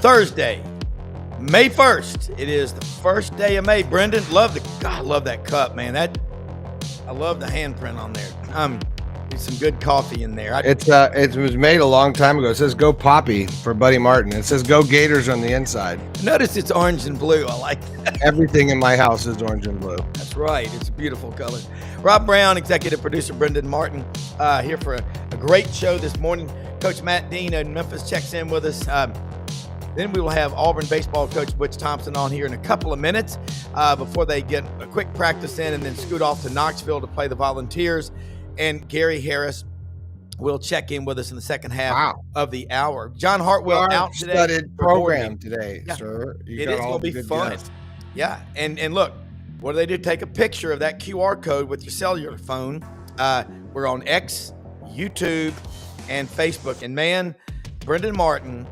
Thursday, May 1st. It is the first day of May. Brenden, I love that cup, man. I love the handprint on there. Need some good coffee in there. It was made a long time ago. It says "Go Poppy" for Buddy Martin. It says "Go Gators" on the inside. Notice it's orange and blue. I like that. Everything in my house is orange and blue. That's right. It's a beautiful color. Rob Browne, executive producer Brenden Martin, here for a great show this morning. Coach Matt Dean in Memphis checks in with us. Then we will have Auburn Baseball coach Butch Thompson on here in a couple of minutes before they get a quick practice in and then scoot off to Knoxville to play the Volunteers. And Gary Harris will check in with us in the second half of the hour. John Hartwell out today. Studded program today, sir. It is going to be fun. Guests. Yeah, and look, what do? Take a picture of that QR code with your cellular phone. We're on X, YouTube, and Facebook. And man, Brenden Martin,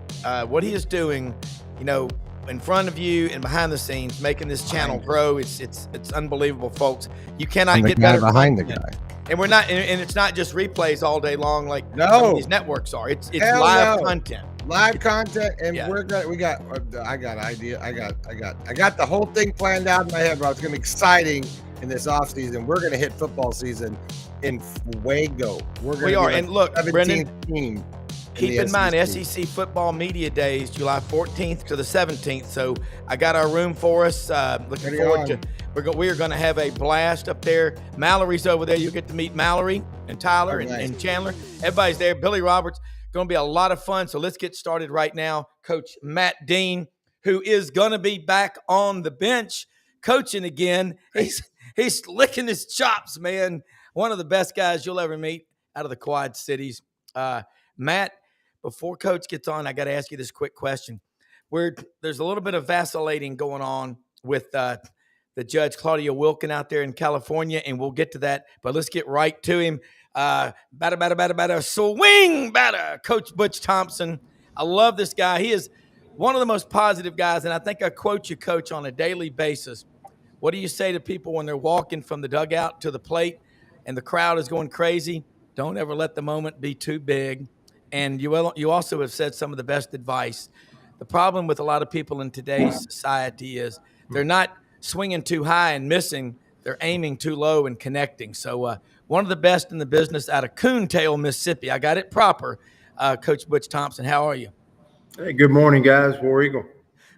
what he is doing, in front of you and behind the scenes, making this channel grow, it's unbelievable, folks. You cannot get better behind the guy. And we're not, and it's not just replays all day long like some of these networks are. It's live content. Live content, and I got the whole thing planned out in my head, bro. It's gonna be exciting in this offseason. We're gonna hit football season in fuego. We are, and look, Brenden, team. Keep in mind, SEC Football Media Days, July 14th to the 17th. So I got our room for us. Looking forward to. We are going to have a blast up there. Mallory's over there. You'll get to meet Mallory and Tyler and Chandler. Everybody's there. Billy Roberts. Going to be a lot of fun. So let's get started right now. Coach Matt Dean, who is going to be back on the bench coaching again. He's licking his chops, man. One of the best guys you'll ever meet out of the Quad Cities. Matt, before Coach gets on, I got to ask you this quick question. There's a little bit of vacillating going on with the judge, Claudia Wilkin, out there in California, and we'll get to that. But let's get right to him. Batter, swing, batter. Coach Butch Thompson. I love this guy. He is one of the most positive guys, and I think I quote you, Coach, on a daily basis. What do you say to people when they're walking from the dugout to the plate and the crowd is going crazy? Don't ever let the moment be too big. And you also have said some of the best advice. The problem with a lot of people in today's society is they're not swinging too high and missing. They're aiming too low and connecting. So one of the best in the business out of Coontail, Mississippi. I got it proper. Coach Butch Thompson, how are you? Hey, good morning, guys. War Eagle.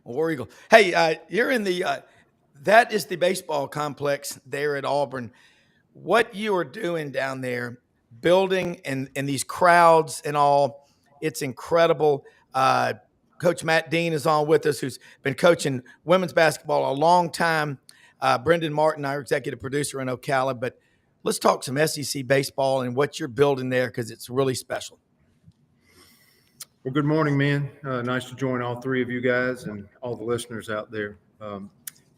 War Eagle. Hey, you're in the that is the baseball complex there at Auburn. What you are doing down there, building and these crowds and all, it's incredible. Coach Matt Dean is on with us, who's been coaching women's basketball a long time. Brenden Martin, our executive producer in Ocala. But let's talk some SEC baseball and what you're building there, because it's really special. Well, good morning, man. Nice to join all three of you guys and all the listeners out there.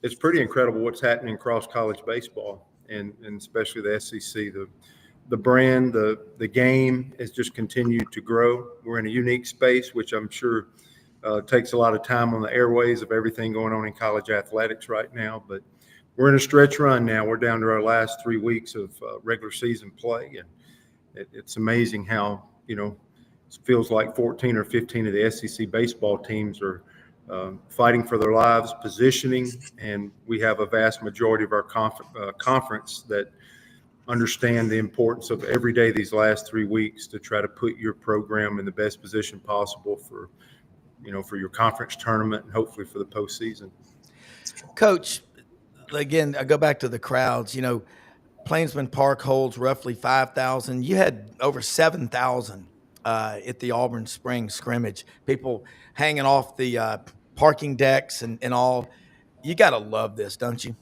It's pretty incredible what's happening across college baseball, and especially the SEC. The brand, the game has just continued to grow. We're in a unique space, which I'm sure takes a lot of time on the airways of everything going on in college athletics right now. But we're in a stretch run now. We're down to our last 3 weeks of regular season play. And it's amazing how, it feels like 14 or 15 of the SEC baseball teams are fighting for their lives, positioning. And we have a vast majority of our conference that understand the importance of every day these last 3 weeks to try to put your program in the best position possible for your conference tournament and hopefully for the postseason. Coach, again, I go back to the crowds. Plainsman Park holds roughly 5,000. You had over 7,000 at the Auburn Spring scrimmage. People hanging off the parking decks and all. You got to love this, don't you?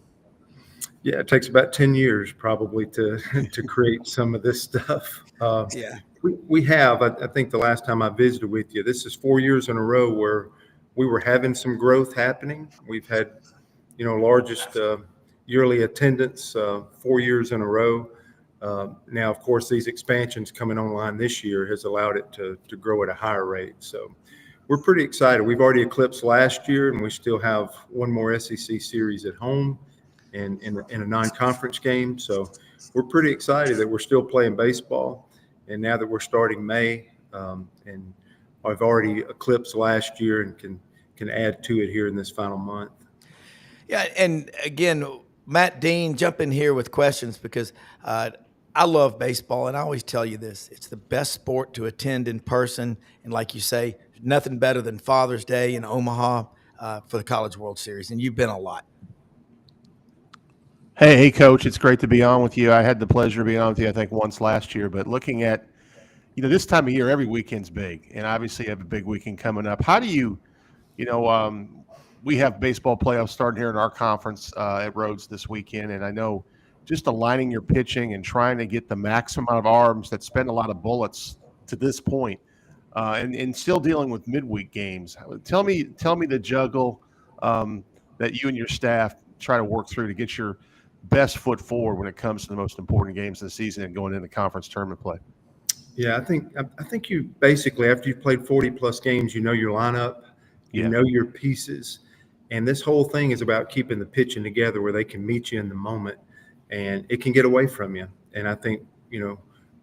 Yeah, it takes about 10 years probably to create some of this stuff. We have, I think the last time I visited with you, this is 4 years in a row where we were having some growth happening. We've had, largest yearly attendance 4 years in a row. Now, of course, these expansions coming online this year has allowed it to grow at a higher rate. So we're pretty excited. We've already eclipsed last year, and we still have one more SEC series at home and in a non-conference game. So we're pretty excited that we're still playing baseball. And now that we're starting May, and I've already eclipsed last year and can can add to it here in this final month. Yeah, and again, Matt Dean, jump in here with questions because I love baseball, and I always tell you this: it's the best sport to attend in person. And like you say, nothing better than Father's Day in Omaha for the College World Series, and you've been a lot. Hey, Coach, it's great to be on with you. I had the pleasure of being on with you, I think, once last year. But looking at, this time of year, every weekend's big, and obviously you have a big weekend coming up. How do you, we have baseball playoffs starting here in our conference at Rhodes this weekend, and I know just aligning your pitching and trying to get the maximum amount of arms that spend a lot of bullets to this point, and still dealing with midweek games. Tell me the juggle that you and your staff try to work through to get your best foot forward when it comes to the most important games of the season and going into conference tournament play. Yeah, I think you basically, after you've played 40 plus games, you know your lineup, you know your pieces, and this whole thing is about keeping the pitching together where they can meet you in the moment, and it can get away from you. And I think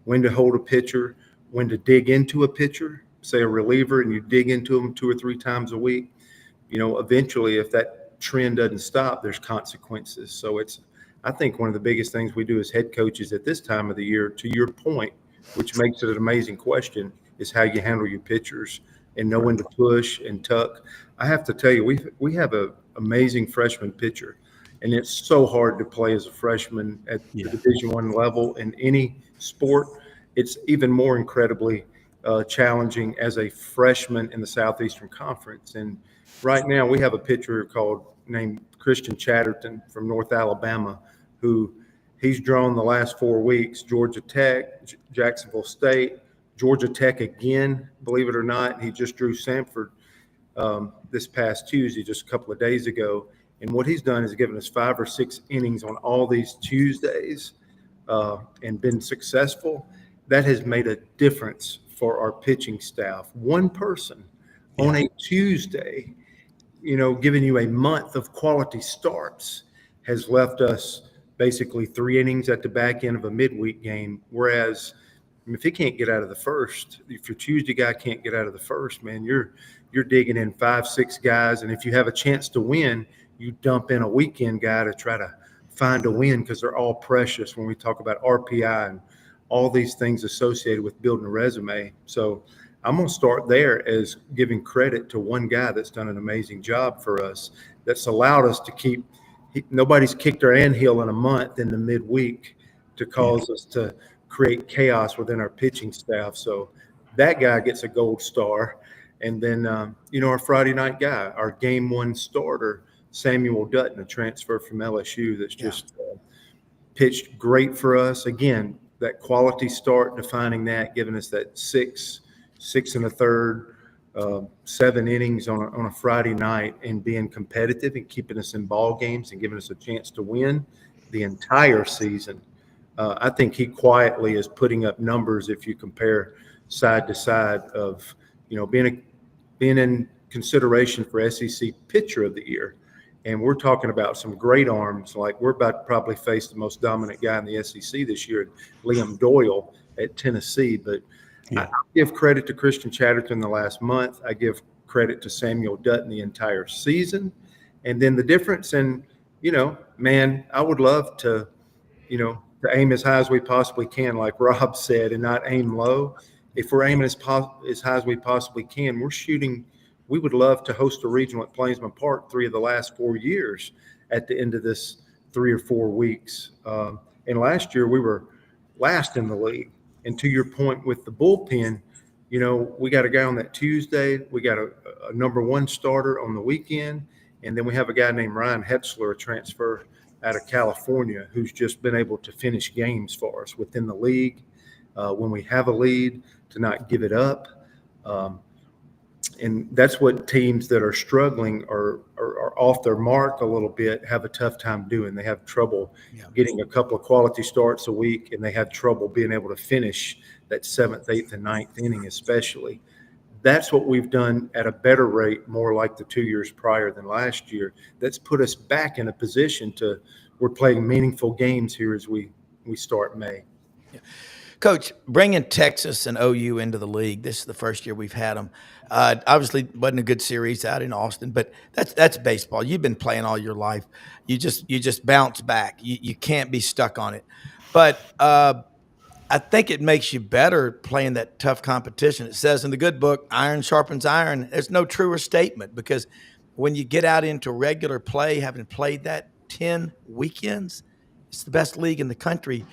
when to hold a pitcher, when to dig into a pitcher, say a reliever, and you dig into them 2 or 3 times a week. Eventually, if that trend doesn't stop, there's consequences. So I think one of the biggest things we do as head coaches at this time of the year, to your point, which makes it an amazing question, is how you handle your pitchers and know when to push and tuck. I have to tell you, we have an amazing freshman pitcher, and it's so hard to play as a freshman at the Division I level in any sport. It's even more incredibly challenging as a freshman in the Southeastern Conference. And right now we have a pitcher named Christian Chatterton from North Alabama, who he's drawn the last 4 weeks: Georgia Tech, Jacksonville State, Georgia Tech again, believe it or not. He just drew Samford this past Tuesday, just a couple of days ago. And what he's done is given us 5 or 6 innings on all these Tuesdays and been successful. That has made a difference for our pitching staff. One person on a Tuesday, giving you a month of quality starts, has left us basically 3 innings at the back end of a midweek game. Whereas if he can't get out of the first, if your Tuesday guy can't get out of the first, man, you're digging in 5, 6 guys. And if you have a chance to win, you dump in a weekend guy to try to find a win, because they're all precious when we talk about RPI and all these things associated with building a resume. So I'm going to start there as giving credit to one guy that's done an amazing job for us, that's allowed us to keep – nobody's kicked our anthill in a month in the midweek to cause us to create chaos within our pitching staff. So that guy gets a gold star. And then, our Friday night guy, our game 1 starter, Samuel Dutton, a transfer from LSU that's just pitched great for us. Again, that quality start, defining that, giving us that 6 1/3, 7 innings on a Friday night, and being competitive and keeping us in ball games and giving us a chance to win the entire season. I think he quietly is putting up numbers, if you compare side to side, of being in consideration for SEC Pitcher of the Year. And we're talking about some great arms. Like, we're about to probably face the most dominant guy in the SEC this year, Liam Doyle at Tennessee. But I give credit to Christian Chatterton the last month. I give credit to Samuel Dutton the entire season. And then the difference in, man, I would love to, to aim as high as we possibly can, like Rob said, and not aim low. If we're aiming as high as we possibly can, we're shooting. We would love to host a regional at Plainsman Park 3 of the last 4 years at the end of this 3 or 4 weeks. And last year we were last in the league. And to your point with the bullpen, we got a guy on that Tuesday. We got a number 1 starter on the weekend. And then we have a guy named Ryan Hetzler, a transfer out of California, who's just been able to finish games for us within the league. When we have a lead, to not give it up. And that's what teams that are struggling or are off their mark a little bit have a tough time doing. They have trouble getting a couple of quality starts a week, and they have trouble being able to finish that 7th, 8th, and 9th inning especially. That's what we've done at a better rate, more like the 2 years prior than last year. That's put us back in a position we're playing meaningful games here as we start May. Yeah. Coach, bringing Texas and OU into the league, this is the first year we've had them. Obviously, wasn't a good series out in Austin, but that's baseball. You've been playing all your life. You just bounce back. You can't be stuck on it. But I think it makes you better playing that tough competition. It says in the good book, iron sharpens iron. There's no truer statement, because when you get out into regular play, having played that 10 weekends, it's the best league in the country.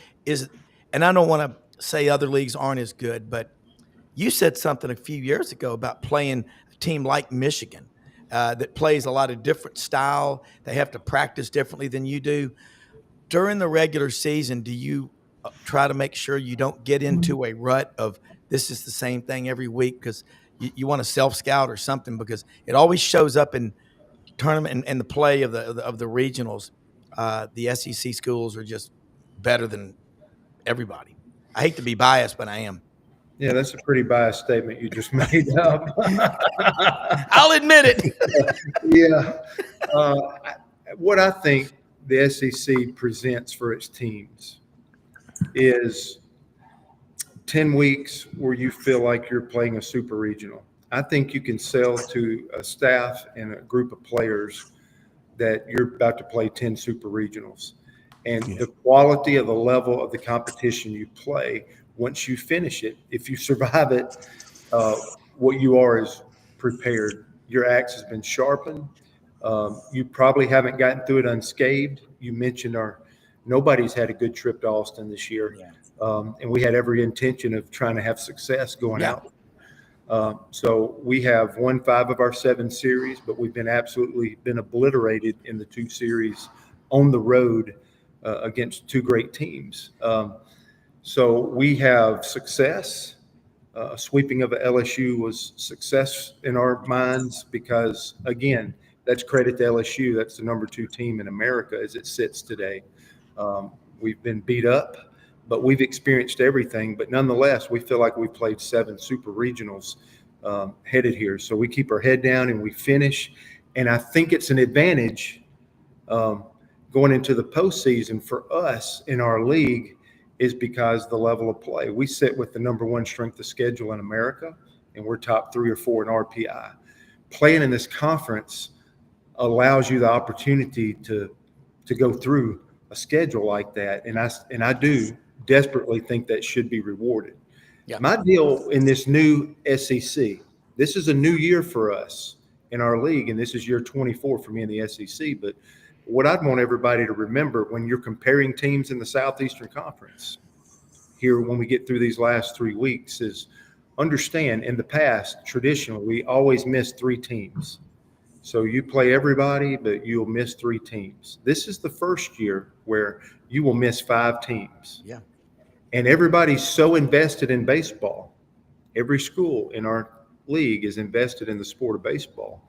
And I don't want to say other leagues aren't as good, but you said something a few years ago about playing a team like Michigan that plays a lot of different style. They have to practice differently than you do. During the regular season, do you try to make sure you don't get into a rut of this is the same thing every week, because you want to self-scout or something, because it always shows up in tournament and the play of the regionals. The SEC schools are just better than everybody. I hate to be biased, but I am. Yeah, that's a pretty biased statement you just made up. I'll admit it. Yeah. What I think the SEC presents for its teams is 10 weeks where you feel like you're playing a super regional. I think you can sell to a staff and a group of players that you're about to play 10 super regionals. And the quality of the level of the competition you play, once you finish it, if you survive it, what you are is prepared. Your axe has been sharpened. You probably haven't gotten through it unscathed. You mentioned nobody's had a good trip to Austin this year. And we had every intention of trying to have success going out. So we have won 5 of our 7 series, but we've been obliterated in the 2 series on the road against 2 great teams. So we have success. Sweeping of LSU was success in our minds because, again, that's credit to LSU. That's the number 2 team in America as it sits today. We've been beat up, but we've experienced everything. But nonetheless, we feel like we've played 7 super regionals headed here. So we keep our head down and we finish. And I think it's an advantage going into the postseason for us in our league is because the level of play. We sit with the number 1 strength of schedule in America, and we're top 3 or 4 in RPI. Playing in this conference allows you the opportunity to go through a schedule like that, and I do desperately think that should be rewarded. My deal in this new SEC, this is a new year for us in our league, and this is year 24 for me in the SEC, but what I'd want everybody to remember when you're comparing teams in the Southeastern Conference here when we get through these last 3 weeks is understand in the past, traditionally, we always miss 3 teams. So you play everybody, but you'll miss 3 teams. This is the first year where you will miss 5 teams. And everybody's so invested in baseball. Every school in our league is invested in the sport of baseball.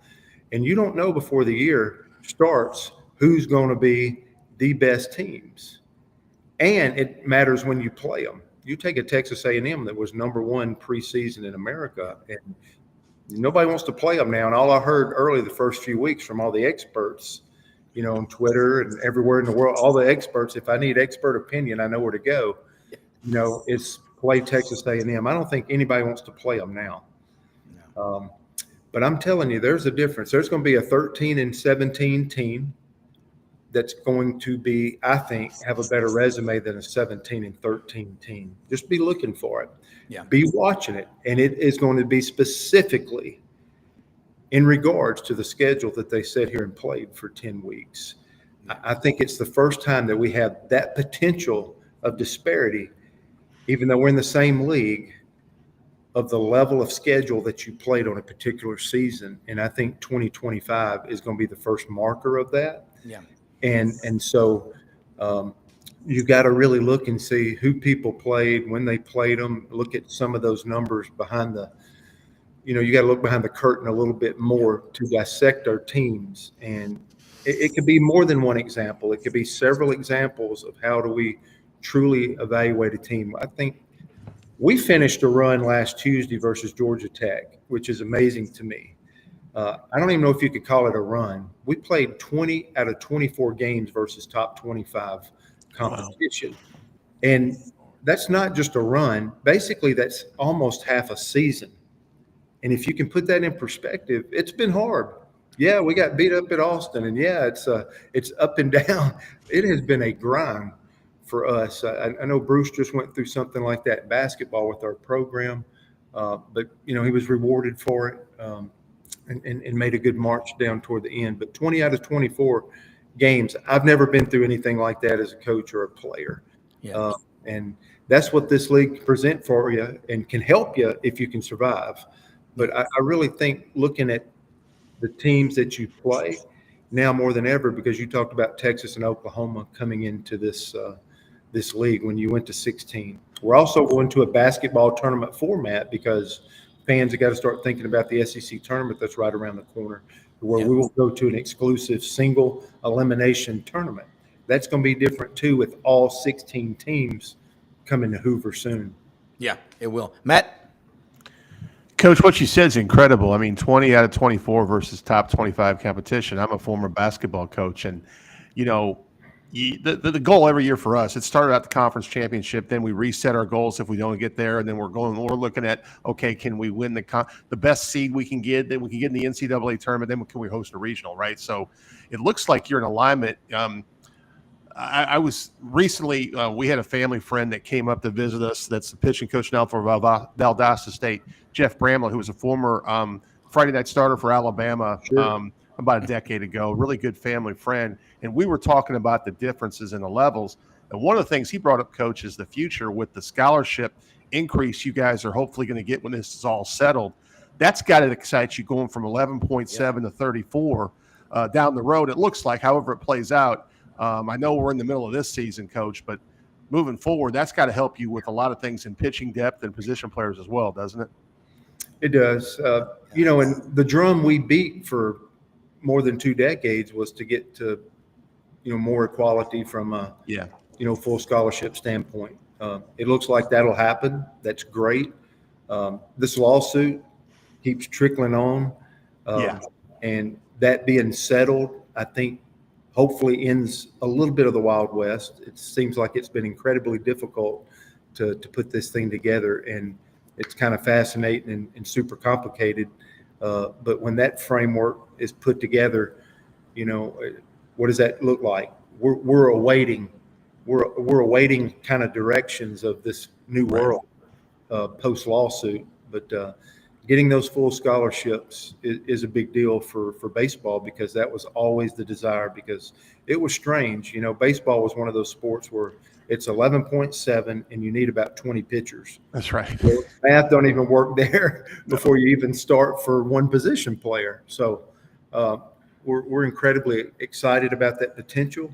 And you don't know before the year starts who's going to be the best teams. And it matters when you play them. You take a Texas A&M that was number 1 preseason in America, and nobody wants to play them now. And all I heard early the first few weeks from all the experts, on Twitter and everywhere in the world, all the experts, if I need expert opinion, I know where to go. It's play Texas A&M. I don't think anybody wants to play them now. But I'm telling you, there's a difference. There's going to be a 13-17 team that's going to be, I think, have a better resume than a 17-13 team. Just be looking for it. Be watching it. And it is going to be specifically in regards to the schedule that they sat here and played for 10 weeks. I think it's the first time that we have that potential of disparity, even though we're in the same league, of the level of schedule that you played on a particular season. And I think 2025 is going to be the first marker of that. And so you got to really look and see who people played, when they played them, look at some of those numbers behind you got to look behind the curtain a little bit more to dissect our teams. And it could be more than one example. It could be several examples of how do we truly evaluate a team. I think we finished a run last Tuesday versus Georgia Tech, which is amazing to me. I don't even know if you could call it a run. We played 20 out of 24 games versus top 25 competition. And that's not just a run. Basically, that's almost half a season. And if you can put that in perspective, it's been hard. Yeah, we got beat up at Austin, and yeah, it's up and down. It has been a grind for us. I know Bruce just went through something like that in basketball with our program, but he was rewarded for it, and made a good march down toward the end. But 20 out of 24 games, I've never been through anything like that as a coach or a player. Yeah. And that's what this league can present for you and can help you if you can survive. But I really think looking at the teams that you play now more than ever, because you talked about Texas and Oklahoma coming into this league when you went to 16. We're also going to a basketball tournament format because fans have got to start thinking about the SEC tournament that's right around the corner, where we will go to an exclusive single elimination tournament. That's going to be different too, with all 16 teams coming to Hoover soon. Yeah, it will. Matt? Coach, what you said is incredible. I mean, 20 out of 24 versus top 25 competition. I'm a former basketball coach, and the goal every year for us, it started out the conference championship. Then we reset our goals if we don't get there, and then we're looking at, okay, can we win the best seed we can get? Then we can get in the NCAA tournament. Then can we host a regional, right? So it looks like you're in alignment. I was recently, we had a family friend that came up to visit us. That's the pitching coach now for Valdosta State, Jeff Bramlett, who was a former Friday night starter for Alabama about a decade ago. Really good family friend. And we were talking about the differences in the levels. And one of the things he brought up, Coach, is the future with the scholarship increase you guys are hopefully going to get when this is all settled. That's got to excite you going from 11.7 to 34 down the road. It looks like, however it plays out. I know we're in the middle of this season, Coach, but moving forward, that's got to help you with a lot of things in pitching depth and position players as well, doesn't it? It does. And the drum we beat for more than 2 decades was to get to, more equality from a, full scholarship standpoint. It looks like that'll happen. That's great. This lawsuit keeps trickling on. And that being settled, I think, hopefully ends a little bit of the Wild West. It seems like it's been incredibly difficult to put this thing together, and it's kind of fascinating and super complicated. But when that framework is put together, what does that look like? We're awaiting kind of directions of this new world post lawsuit. But getting those full scholarships is a big deal for baseball, because that was always the desire, because it was strange. Baseball was one of those sports where it's 11.7 and you need about 20 pitchers. That's right. So math don't even work there before you even start for one position player. So we're incredibly excited about that potential.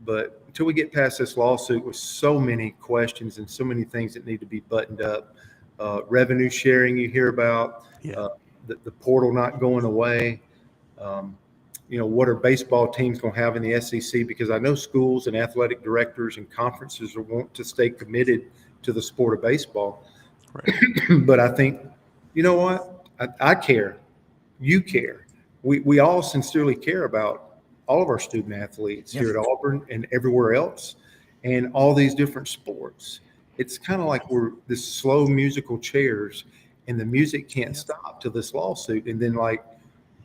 But until we get past this lawsuit with so many questions and so many things that need to be buttoned up, revenue sharing you hear about, the portal not going away. What are baseball teams going to have in the SEC? Because I know schools and athletic directors and conferences want to stay committed to the sport of baseball. Right. But I think, you know what? I care. You care. We all sincerely care about all of our student athletes here at Auburn and everywhere else, and all these different sports. It's kind of like we're this slow musical chairs, and the music can't stop till this lawsuit. And then,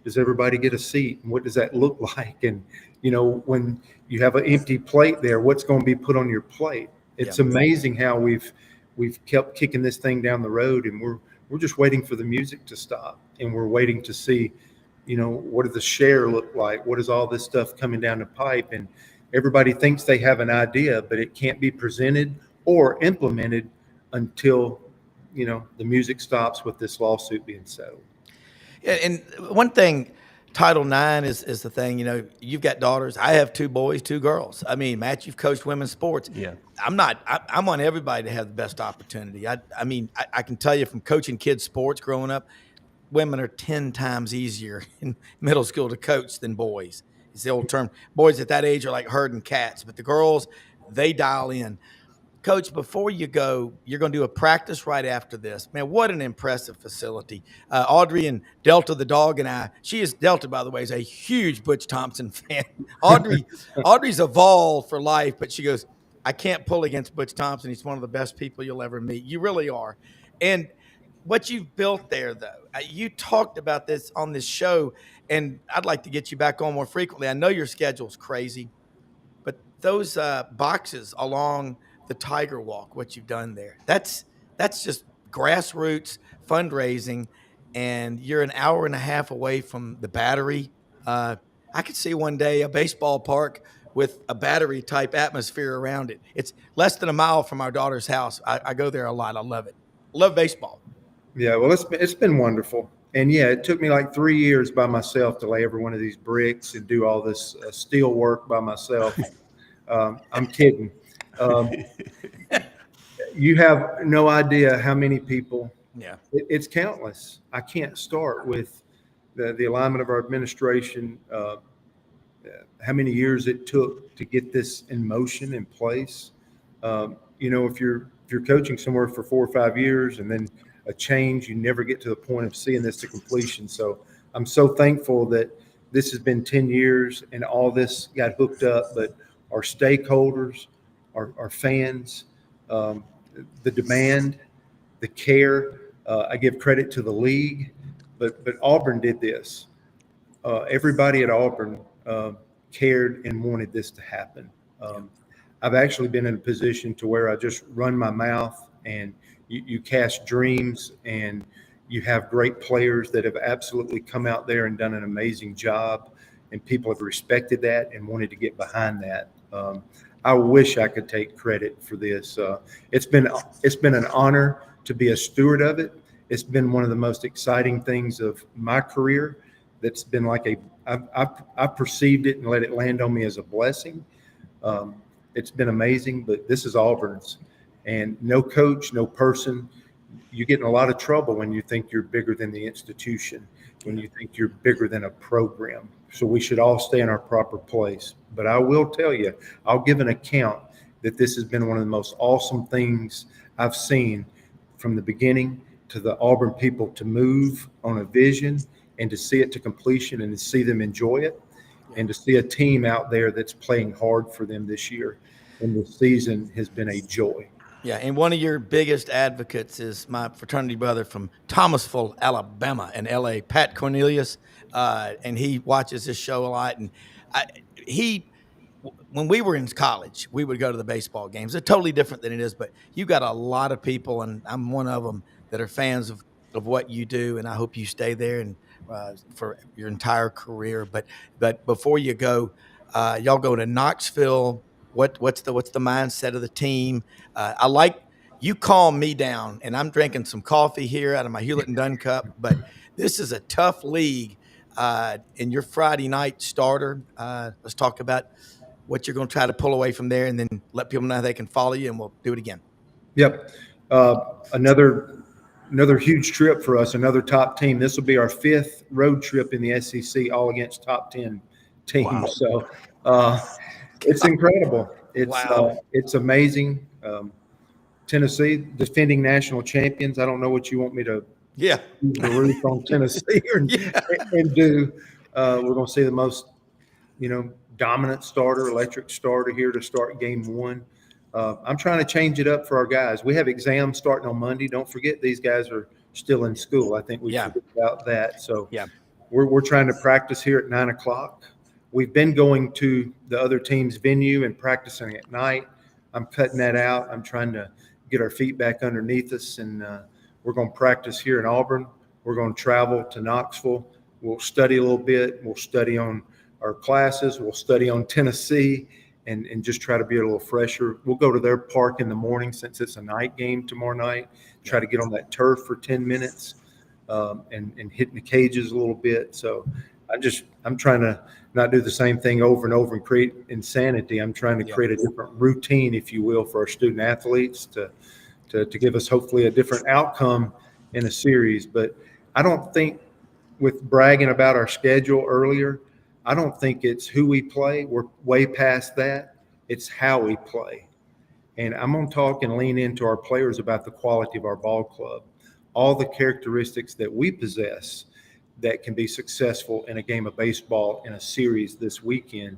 does everybody get a seat? And what does that look like? And, when you have an empty plate there, what's going to be put on your plate? It's amazing how we've kept kicking this thing down the road, and we're just waiting for the music to stop. And we're waiting to see, what does the share look like? What is all this stuff coming down the pipe? And everybody thinks they have an idea, but it can't be presented or implemented until, the music stops with this lawsuit being settled. Yeah, and one thing, Title IX is the thing. You've got daughters. I have 2 boys, 2 girls. I mean, Matt, you've coached women's sports. Yeah. I want everybody to have the best opportunity. I can tell you from coaching kids' sports growing up, women are 10 times easier in middle school to coach than boys. It's the old term. Boys at that age are like herding cats, but the girls, they dial in. Coach, before you go, you're going to do a practice right after this. Man, what an impressive facility. Audrey and Delta, the dog, and I, Delta, by the way, is a huge Butch Thompson fan. Audrey's a Vol for life, but she goes, I can't pull against Butch Thompson. He's one of the best people you'll ever meet. You really are. And what you've built there, though, you talked about this on this show, and I'd like to get you back on more frequently. I know your schedule's crazy, but those boxes along the Tiger Walk, what you've done there, that's just grassroots fundraising, and you're an hour and a half away from the Battery. I could see one day a baseball park with a Battery type atmosphere around it. It's less than a mile from our daughter's house. I go there a lot. I love it. Love baseball. Yeah, well, it's been wonderful. And yeah, it took me like 3 years by myself to lay every one of these bricks and do all this steel work by myself. I'm kidding. You have no idea how many people. Yeah, It's countless. I can't start with the alignment of our administration, how many years it took to get this in motion, in place. If you're coaching somewhere for 4 or 5 years and then a change, you never get to the point of seeing this to completion. So I'm so thankful that this has been 10 years and all this got hooked up, but our stakeholders, our fans, the demand, the care, I give credit to the league, but Auburn did this. Everybody at Auburn cared and wanted this to happen. I've actually been in a position to where I just run my mouth, and you cast dreams, and you have great players that have absolutely come out there and done an amazing job, and people have respected that and wanted to get behind that. I wish I could take credit for this. It's been an honor to be a steward of it. It's been one of the most exciting things of my career. That's been like I perceived it and let it land on me as a blessing. It's been amazing, but this is Auburn's, and no coach, no person, you get in a lot of trouble when you think you're bigger than the institution, when you think you're bigger than a program. So we should all stay in our proper place. But I will tell you, I'll give an account that this has been one of the most awesome things I've seen from the beginning, to the Auburn people to move on a vision and to see it to completion and to see them enjoy it, and to see a team out there that's playing hard for them this year. And the season has been a joy. Yeah, and one of your biggest advocates is my fraternity brother from Thomasville, Alabama, in L.A., Pat Cornelius, and he watches this show a lot. And when we were in college, we would go to the baseball games. They're totally different than it is, but you got a lot of people, and I'm one of them, that are fans of what you do, and I hope you stay there and for your entire career. But before you go, y'all go to Knoxville. What's the mindset of the team? I like you calm me down, and I'm drinking some coffee here out of my Hewlett and Dunn cup. But this is a tough league. In your Friday night starter, let's talk about what you're going to try to pull away from there, and then let people know how they can follow you, and we'll do it again. Yep. Another huge trip for us, another top team. This will be our 5th road trip in the SEC, all against top 10 teams. Wow. So it's incredible. It's amazing. Tennessee, defending national champions. I don't know what you want me to use the roof on Tennessee and do. We're going to see the most, dominant starter, electric starter here to start game 1. I'm trying to change it up for our guys. We have exams starting on Monday. Don't forget, these guys are still in school. I think we forget about that. So we're trying to practice here at 9:00. We've been going to the other team's venue and practicing at night. I'm cutting that out. I'm trying to get our feet back underneath us, and we're going to practice here in Auburn. We're going to travel to Knoxville. We'll study a little bit. We'll study on our classes. We'll study on Tennessee. And just try to be a little fresher. We'll go to their park in the morning, since it's a night game tomorrow night, try to get on that turf for 10 minutes and hitting the cages a little bit. So I'm trying to not do the same thing over and over and create insanity. I'm trying to create a different routine, if you will, for our student athletes to give us hopefully a different outcome in a series. But I don't think, with bragging about our schedule earlier, I don't think it's who we play. We're way past that. It's how we play. And I'm going to talk and lean into our players about the quality of our ball club, all the characteristics that we possess that can be successful in a game of baseball in a series this weekend.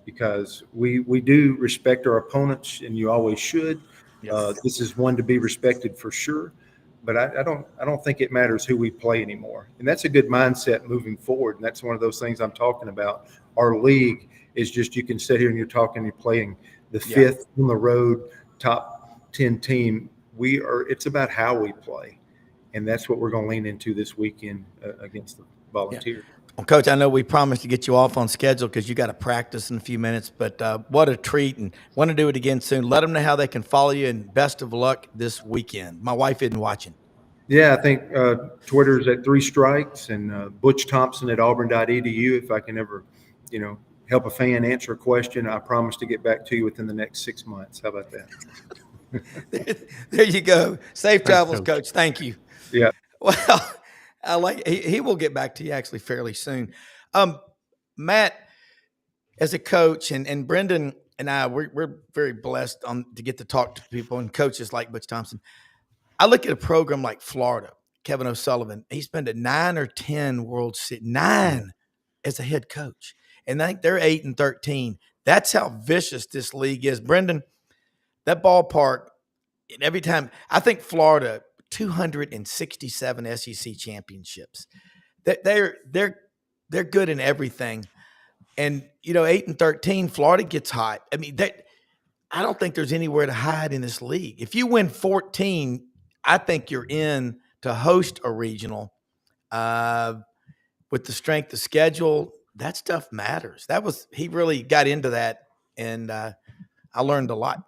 because we do respect our opponents, and you always should. Yes. This is one to be respected for sure. But I don't think it matters who we play anymore. And that's a good mindset moving forward. And that's one of those things I'm talking about. Our league is just, you can sit here and you're playing the fifth on the road, top 10 team. It's about how we play. And that's what we're going to lean into this weekend against the Volunteers. Yeah. Well, Coach, I know we promised to get you off on schedule because you got to practice in a few minutes, but what a treat, and want to do it again soon. Let them know how they can follow you, and best of luck this weekend. My wife isn't watching. Yeah, I think Twitter's at 3 Strikes, and Butch Thompson at auburn.edu. If I can ever, help a fan answer a question, I promise to get back to you within the next 6 months. How about that? There you go. Safe travels, Coach. Thank you. Yeah. Well, I like he will get back to you actually fairly soon. Matt, as a coach, and Brenden and I, we're very blessed to get to talk to people and coaches like Butch Thompson. I look at a program like Florida, Kevin O'Sullivan. He's been to 9 or 10 World Series, 9 as a head coach, and I think they're 8-13. That's how vicious this league is. Brenden, that ballpark, and every time I think Florida. 267 SEC championships. They're good in everything. And 8-13, Florida gets hot. I mean, I don't think there's anywhere to hide in this league. If you win 14, I think you're in to host a regional. With the strength of schedule, that stuff matters. He really got into that, and I learned a lot.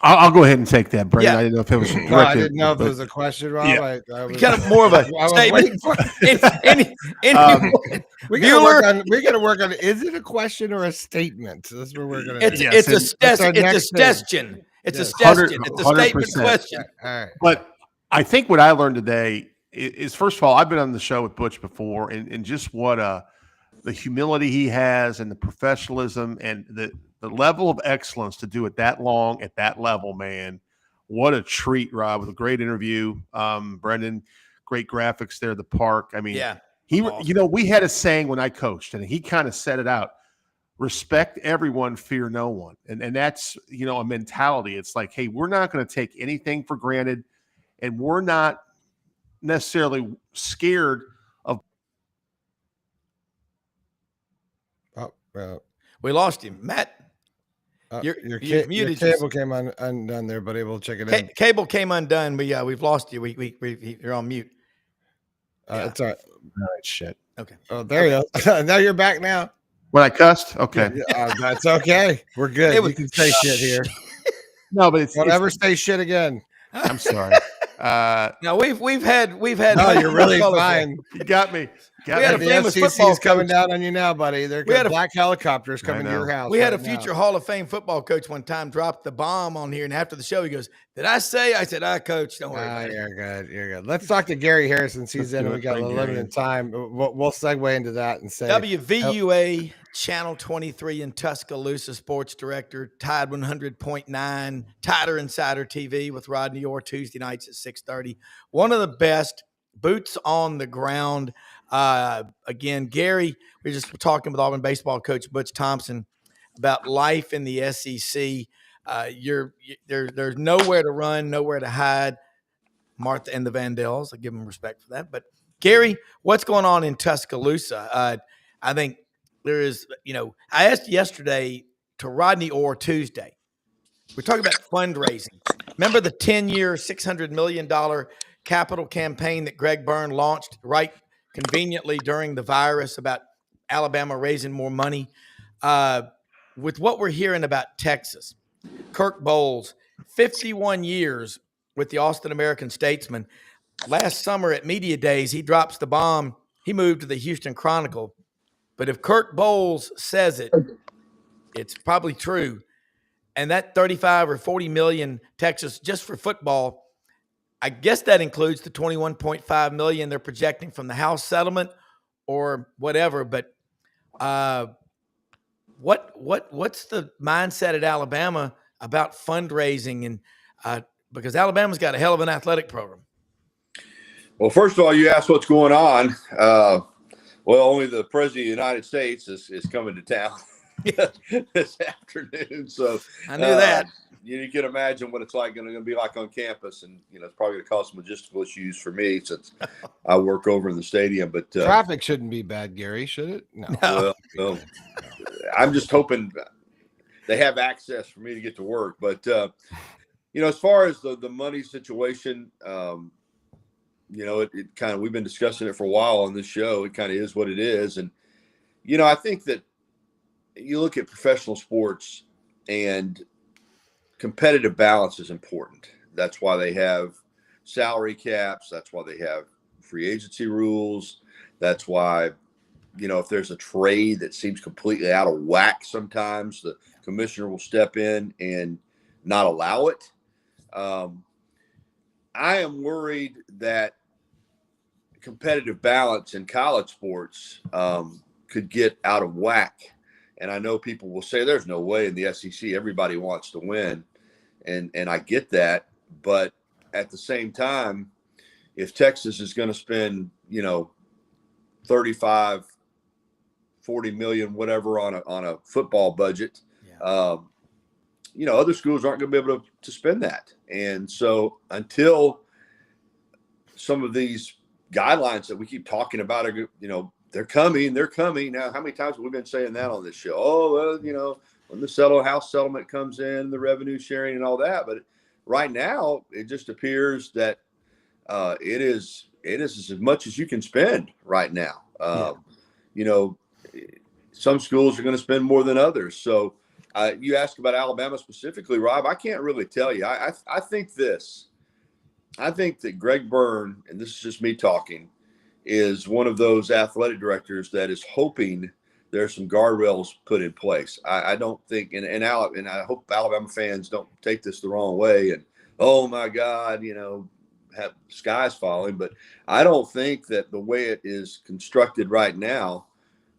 I'll go ahead and take that, Brenden. Yeah. I didn't know if it was directed. No, I didn't know if it was a question, Rob. Yeah. I was, Kind of more of a statement. We got to work on. Is it a question or a statement? So that's what we're going to. It's a suggestion. It's a suggestion. It's a statement 100%. question. All right. But I think what I learned today is, first of all, I've been on the show with Butch before, and just what the humility he has, and the professionalism, and the level of excellence to do it that long at that level, man. What a treat, Rob, with a great interview. Brenden, great graphics there at the park. I mean, we had a saying when I coached, and he kind of set it out: respect everyone, fear no one. And that's, a mentality. It's like, hey, we're not going to take anything for granted, and we're not necessarily scared of. We lost him, Matt. Your cable came undone there, buddy. We'll check it out. Cable came undone, but we've lost you. You're on mute. It's all right. All right, shit. Okay. Oh, there you go. Now you're back now. When I cussed? Okay. That's okay. We're good. You can say shit here. No, but Don't ever say shit again. I'm sorry. No, we've had. No, you're really fine. You got me. We had a the famous FCC's football coming coach. down on you now, buddy. They're black helicopters coming to your house. We had a future Hall of Fame football coach one time drop the bomb on here, and after the show, he goes, "Did I say?" I said, "Coach, don't worry about it." You're good. You're good. Let's talk to Gary Harrison. He's in. We got a limited time. We'll segue into that and say WVUA Channel 23 in Tuscaloosa, sports director, Tide 100.9, Tider Insider TV with Rodney Orr Tuesday nights at 6:30. One of the best, boots on the ground. Again, Gary, we were just talking with Auburn baseball coach Butch Thompson about life in the SEC. There's nowhere to run, nowhere to hide. Martha and the Vandals, I give them respect for that. But Gary, what's going on in Tuscaloosa? I think there is, I asked yesterday to Rodney Orr Tuesday. We're talking about fundraising. Remember the 10-year, $600 million capital campaign that Greg Byrne launched right conveniently during the virus about Alabama raising more money? With what we're hearing about Texas, Kirk Bowles, 51 years with the Austin American-Statesman. Last summer at Media Days, he drops the bomb. He moved to the Houston Chronicle. But if Kirk Bowles says it, it's probably true. And that 35 or 40 million Texas just for football, I guess that includes the 21.5 million they're projecting from the House settlement or whatever. But what's the mindset at Alabama about fundraising? And because Alabama's got a hell of an athletic program. Well, first of all, you asked what's going on. Well, only the president of the United States is coming to town this afternoon. So I knew that. You can imagine what it's going to be like on campus, and it's probably going to cause some logistical issues for me since I work over in the stadium. But traffic shouldn't be bad, Gary, should it? No. Well, I'm just hoping they have access for me to get to work. But as far as the money situation, it kind of, we've been discussing it for a while on this show. It kind of is what it is, and I think that you look at professional sports and competitive balance is important. That's why they have salary caps. That's why they have free agency rules. That's why, if there's a trade that seems completely out of whack, sometimes the commissioner will step in and not allow it. I am worried that competitive balance in college sports could get out of whack. And I know people will say there's no way in the SEC, everybody wants to win. And I get that. But at the same time, if Texas is going to spend, 35, 40 million, whatever on a football budget, other schools aren't going to be able to spend that. And so until some of these guidelines that we keep talking about are, they're coming. Now, how many times have we been saying that on this show? Oh, well, when the house settlement comes in, the revenue sharing and all that. But right now, it just appears that it is as much as you can spend right now. Some schools are going to spend more than others. So you ask about Alabama specifically, Rob, I can't really tell you. I think this. I think that Greg Byrne, and this is just me talking, is one of those athletic directors that is hoping there's some guardrails put in place. I don't think, and I hope Alabama fans don't take this the wrong way and, oh my God, have skies falling. But I don't think that the way it is constructed right now,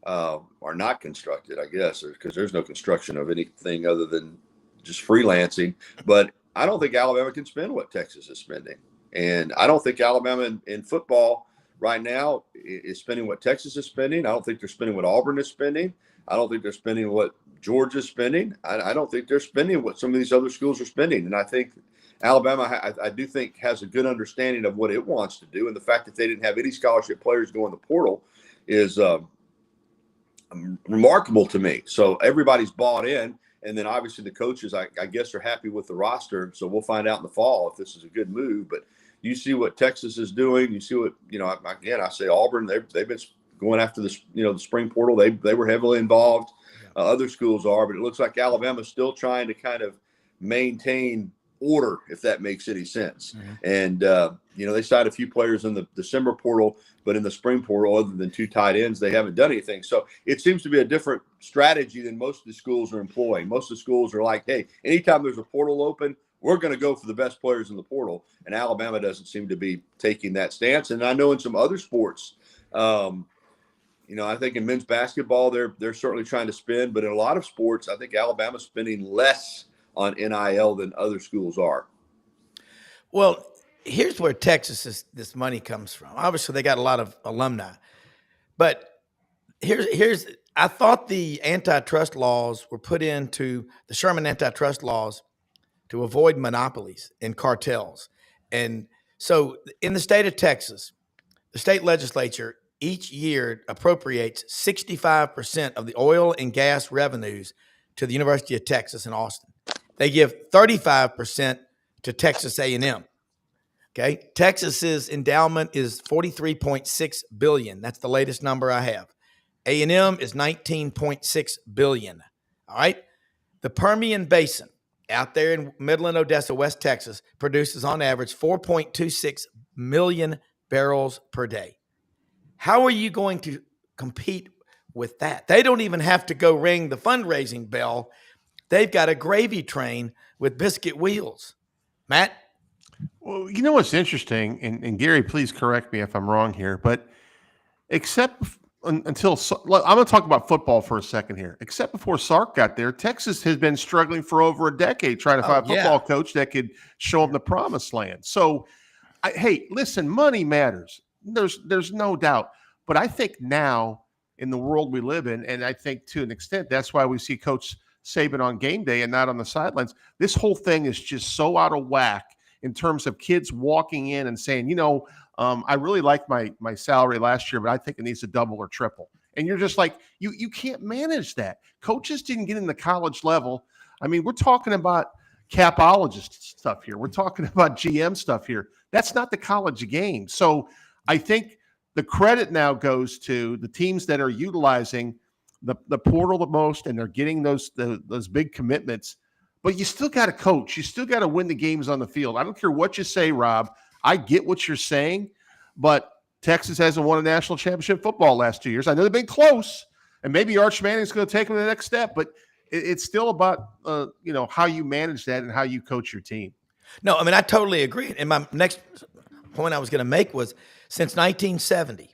or not constructed, I guess, because there's no construction of anything other than just freelancing. But I don't think Alabama can spend what Texas is spending. And I don't think Alabama in football right now is spending what Texas is spending. I don't think they're spending what Auburn is spending. I don't think they're spending what Georgia's spending. I don't think they're spending what some of these other schools are spending. And I think Alabama, I do think, has a good understanding of what it wants to do. And the fact that they didn't have any scholarship players go in the portal is remarkable to me. So everybody's bought in. And then obviously the coaches, I guess, are happy with the roster. So we'll find out in the fall if this is a good move. But you see what Texas is doing. You see what, I say Auburn, they've been going after this, the spring portal. They were heavily involved. Other schools are, but it looks like Alabama's still trying to kind of maintain order, if that makes any sense. Mm-hmm. And, they signed a few players in the December portal, but in the spring portal, other than 2 tight ends, they haven't done anything. So it seems to be a different strategy than most of the schools are employing. Most of the schools are like, hey, anytime there's a portal open, we're going to go for the best players in the portal. And Alabama doesn't seem to be taking that stance. And I know in some other sports, I think in men's basketball, they're certainly trying to spend. But in a lot of sports, I think Alabama's spending less on NIL than other schools are. Well, here's where this money comes from. Obviously, they got a lot of alumni. But here's I thought the antitrust laws were put into the Sherman antitrust laws to avoid monopolies and cartels. And so in the state of Texas, the state legislature each year appropriates 65% of the oil and gas revenues to the University of Texas in Austin. They give 35% to Texas A&M. Okay, Texas's endowment is $43.6 billion. That's the latest number I have. A&M is $19.6 billion. All right, the Permian Basin out there in Midland, Odessa, West Texas produces on average 4.26 million barrels per day. How are you going to compete with that? They don't even have to go ring the fundraising bell. They've got a gravy train with biscuit wheels. Matt? Well, you know what's interesting, and Gary, please correct me if I'm wrong here, but except until I'm going to talk about football for a second here. Except before Sark got there, Texas has been struggling for over a decade trying to find a football coach that could show them the promised land. So, hey, listen, money matters. There's no doubt. But I think now in the world we live in, and I think to an extent, that's why we see Coach Saban on game day and not on the sidelines. This whole thing is just so out of whack in terms of kids walking in and saying, I really liked my salary last year, but I think it needs to double or triple. And you're just like, you can't manage that. Coaches didn't get in the college level. I mean, we're talking about capologist stuff here. We're talking about GM stuff here. That's not the college game. So I think the credit now goes to the teams that are utilizing the portal the most, and they're getting those big commitments. But you still got to coach. You still got to win the games on the field. I don't care what you say, Rob. I get what you're saying, but Texas hasn't won a national championship football last 2 years. I know they've been close, and maybe Arch Manning's going to take them to the next step, but it's still about how you manage that and how you coach your team. No, I mean, I totally agree. And my next point I was going to make was, since 1970,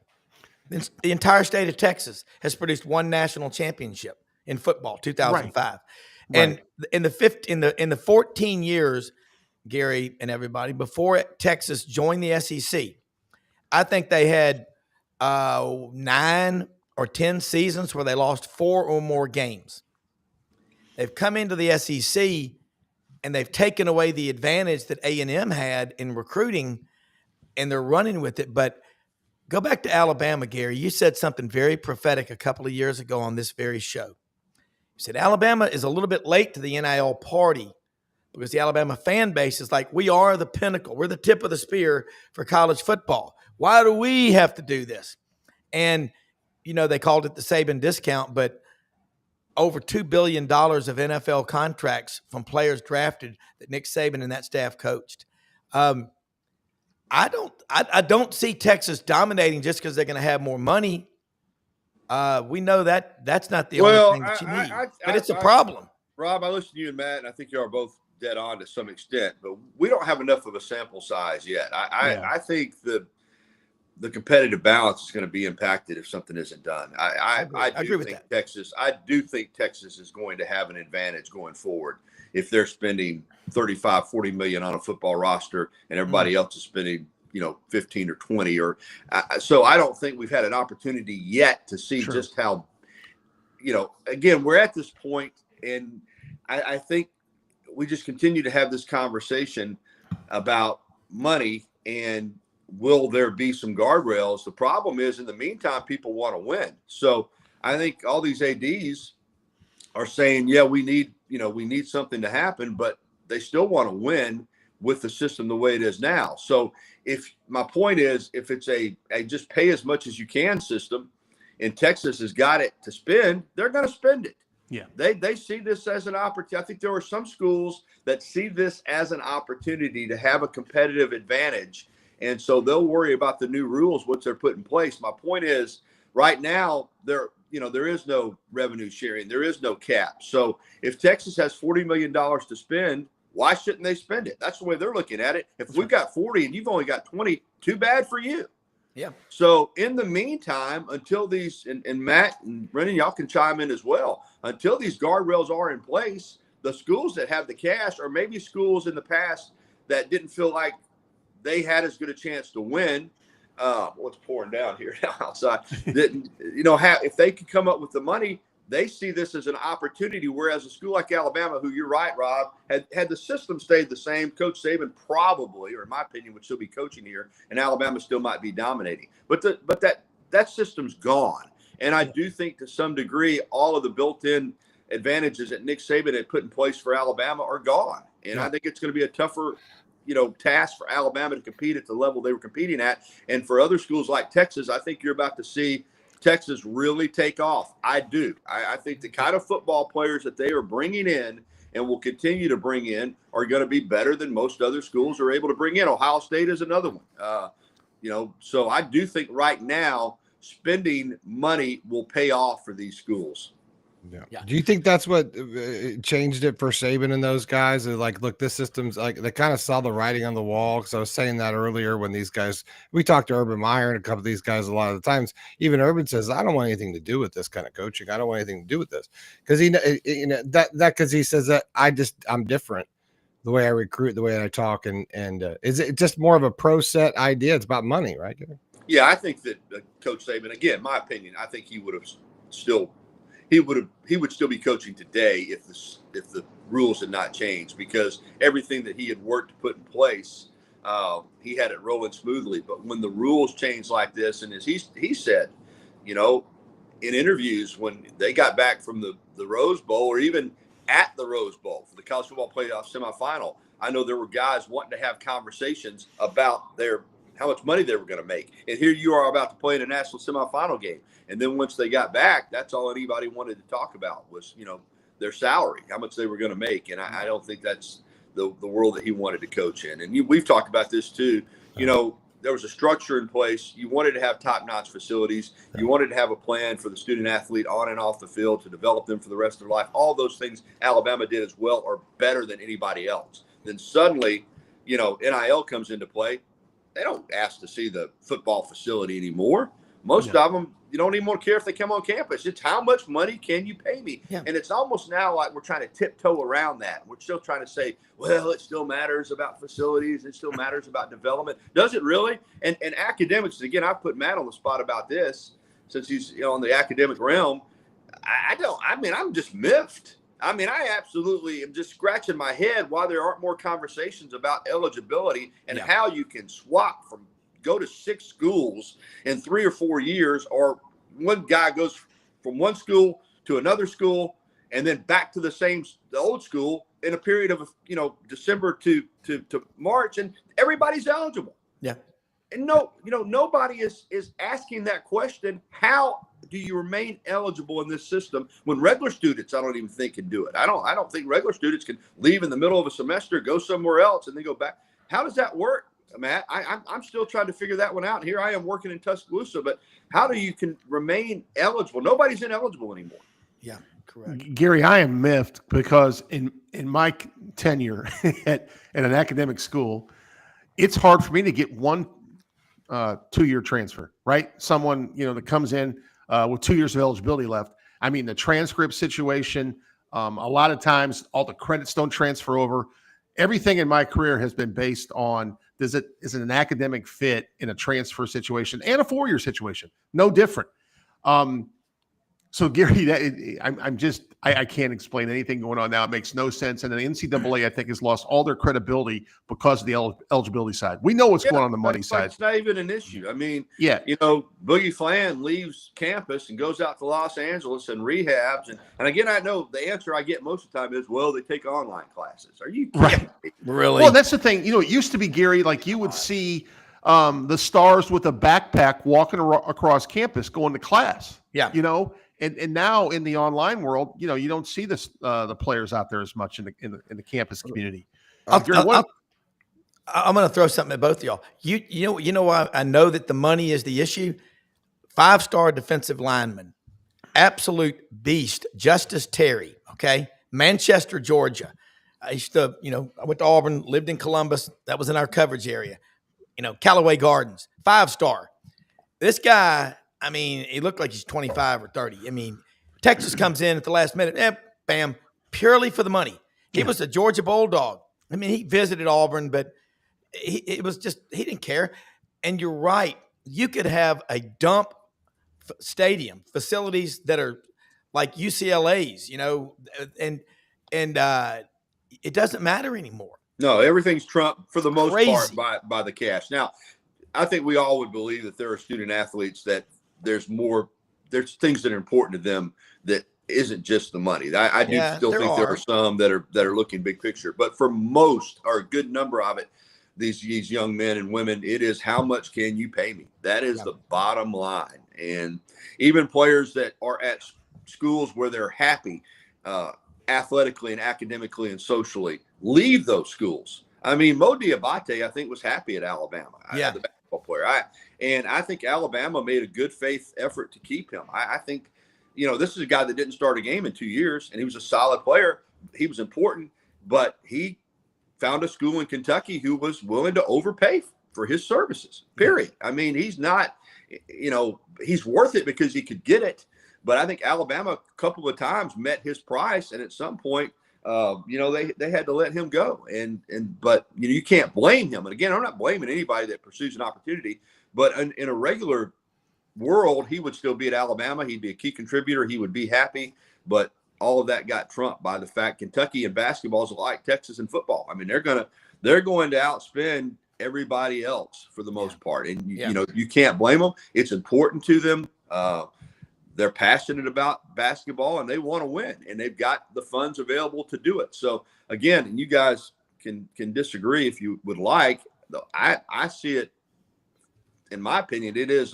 the entire state of Texas has produced one national championship in football, 2005. Right. And in the 14 years, Gary and everybody, before Texas joined the SEC, I think they had 9 or 10 seasons where they lost 4 or more games. They've come into the SEC and they've taken away the advantage that A&M had in recruiting, and they're running with it. But go back to Alabama, Gary. You said something very prophetic a couple of years ago on this very show. You said Alabama is a little bit late to the NIL party because the Alabama fan base is like, we are the pinnacle. We're the tip of the spear for college football. Why do we have to do this? And, they called it the Saban discount, but over $2 billion of NFL contracts from players drafted that Nick Saban and that staff coached. I don't see Texas dominating just because they're going to have more money. We know that that's not the only thing that you need, but it's a problem. Rob, I listen to you and Matt, and I think you are both dead on to some extent, but we don't have enough of a sample size yet. I think the competitive balance is going to be impacted if something isn't done. I agree with that. I do think Texas is going to have an advantage going forward if they're spending 35, 40 million on a football roster and everybody else is spending, 15 or 20 so I don't think we've had an opportunity yet to see just how, again, we're at this point, and I think we just continue to have this conversation about money and will there be some guardrails. The problem is, in the meantime, people want to win. So I think all these ADs are saying, yeah, we need something to happen, but they still want to win with the system the way it is now. So if my point is, if it's a just pay as much as you can system, and Texas has got it to spend, they're going to spend it. Yeah. They see this as an opportunity. I think there are some schools that see this as an opportunity to have a competitive advantage. And so they'll worry about the new rules once they're put in place. My point is, right now, there is no revenue sharing. There is no cap. So if Texas has $40 million to spend, why shouldn't they spend it? That's the way they're looking at it. If we've got 40 and you've only got 20, too bad for you. Yeah. So in the meantime, until these, and Matt and Brenden, y'all can chime in as well, until these guardrails are in place, the schools that have the cash, or maybe schools in the past that didn't feel like they had as good a chance to win. What's pouring down here outside? If they could come up with the money, they see this as an opportunity. Whereas a school like Alabama, who you're right, Rob, had the system stayed the same, Coach Saban probably, or in my opinion, would still be coaching here, and Alabama still might be dominating. But that system's gone, and I do think to some degree all of the built-in advantages that Nick Saban had put in place for Alabama are gone, and I think it's going to be a tougher task for Alabama to compete at the level they were competing at. And for other schools like Texas, I think you're about to see Texas really take off. I do. I think the kind of football players that they are bringing in and will continue to bring in are going to be better than most other schools are able to bring in. Ohio State is another one. So I do think right now spending money will pay off for these schools. Yeah. Do you think that's what changed it for Saban and those guys? They're like, look, this system's like, they kind of saw the writing on the wall. Because I was saying that earlier when these guys, we talked to Urban Meyer and a couple of these guys a lot of the times. Even Urban says, I don't want anything to do with this kind of coaching. I don't want anything to do with this because because he says that I'm different. The way I recruit, the way I talk, and is it just more of a pro set idea? It's about money, right? Yeah, I think that Coach Saban, again, my opinion, I think he would still be coaching today if the rules had not changed, because everything that he had worked to put in place, he had it rolling smoothly. But when the rules change like this, and as he said, you know, in interviews when they got back from the Rose Bowl, or even at the Rose Bowl for the college football playoff semifinal, I know there were guys wanting to have conversations about how much money they were going to make. And here you are about to play in a national semifinal game. And then once they got back, that's all anybody wanted to talk about was, you know, their salary, how much they were going to make. And I don't think that's the world that he wanted to coach in. And we've talked about this too. You know, there was a structure in place. You wanted to have top-notch facilities. You wanted to have a plan for the student athlete on and off the field to develop them for the rest of their life. All those things Alabama did as well, or better than anybody else. Then suddenly, you know, NIL comes into play. They don't ask to see the football facility anymore. Most of them, you don't even care if they come on campus. It's how much money can you pay me? Yeah. And it's almost now like we're trying to tiptoe around that. We're still trying to say, well, it still matters about facilities. It still matters about development. Does it really? And academics, again, I've put Matt on the spot about this since he's, you know, in the academic realm. I'm just miffed. I mean, I absolutely am just scratching my head why there aren't more conversations about eligibility and how you can go to 6 schools in 3 or 4 years, or one guy goes from one school to another school and then back to the old school in a period of, you know, December to March, and everybody's eligible. Yeah. And nobody is asking that question. How do you remain eligible in this system when regular students, I don't even think, can do it? I don't think regular students can leave in the middle of a semester, go somewhere else, and then go back. How does that work, Matt? I'm still trying to figure that one out. Here I am working in Tuscaloosa, but how do you can remain eligible? Nobody's ineligible anymore. Yeah, correct. Gary, I am miffed because in my tenure at an academic school, it's hard for me to get one 2-year transfer, right? Someone, you know, that comes in with 2 years of eligibility left. I mean, the transcript situation, a lot of times all the credits don't transfer over. Everything in my career has been based on, is it an academic fit in a transfer situation and a 4-year situation? No different. So Gary, I can't explain anything going on now. It makes no sense. And the NCAA, I think, has lost all their credibility because of the eligibility side. We know what's going on the money side. It's not even an issue. I mean, you know, Boogie Flan leaves campus and goes out to Los Angeles and rehabs. And again, I know the answer I get most of the time is, well, they take online classes. Are you kidding me? Really? Well, that's the thing. You know, it used to be, Gary, like you would see the stars with a backpack walking across campus going to class. Yeah. You know, and now in the online world, you know, you don't see this the players out there as much in the campus community. I'm going to throw something at both of y'all. You know why I know that the money is the issue? 5-star defensive lineman, absolute beast, Justice Terry. Okay, Manchester, Georgia. I used to, you know, I went to Auburn, lived in Columbus. That was in our coverage area. You know, Callaway Gardens, 5-star. This guy, I mean, he looked like he's 25 or 30. I mean, Texas comes in at the last minute, bam, purely for the money. He was a Georgia Bulldog. I mean, he visited Auburn, but he didn't care. And you're right. You could have a dump stadium, facilities that are like UCLA's, you know, and it doesn't matter anymore. No, everything's trumped for the most part by the cash. Now, I think we all would believe that there are student athletes that there's things that are important to them that isn't just the money. I do still think there are some that are looking big picture, but for most, or a good number of it, these young men and women, it is how much can you pay me? That is the bottom line. And even players that are at schools where they're happy, athletically and academically and socially, leave those schools. I mean, Mo Diabate, I think, was happy at Alabama. The basketball player. I think Alabama made a good faith effort to keep him. I think, you know, this is a guy that didn't start a game in 2 years, and he was a solid player. He was important, but he found a school in Kentucky who was willing to overpay for his services, period. I mean, he's not, you know, he's worth it because he could get it. But I think Alabama a couple of times met his price, and at some point, you know, they had to let him go. But you know, you can't blame him. And again, I'm not blaming anybody that pursues an opportunity, But in a regular world, he would still be at Alabama. He'd be a key contributor. He would be happy. But all of that got trumped by the fact Kentucky and basketball is like Texas and football. I mean, they're going to outspend everybody else for the most part. And, you know, you can't blame them. It's important to them. They're passionate about basketball and they want to win, and they've got the funds available to do it. So again, and you guys can disagree if you would like. I see it, in my opinion, it is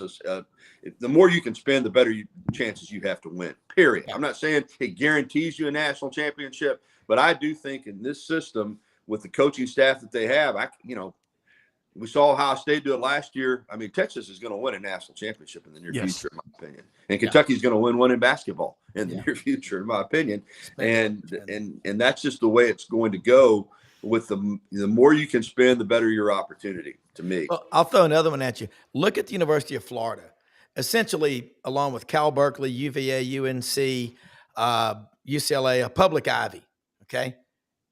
the more you can spend, the better chances you have to win, period. I'm not saying it guarantees you a national championship, but I do think in this system with the coaching staff that they have, we saw Ohio State do it last year. I mean, Texas is going to win a national championship in the near future, in my opinion. And Kentucky's going to win one in basketball in the near future, in my opinion. And that's just the way it's going to go. With the more you can spend, the better your opportunity, to me. Well, I'll throw another one at you. Look at the University of Florida. Essentially, along with Cal Berkeley, UVA, UNC, UCLA, a public Ivy, okay?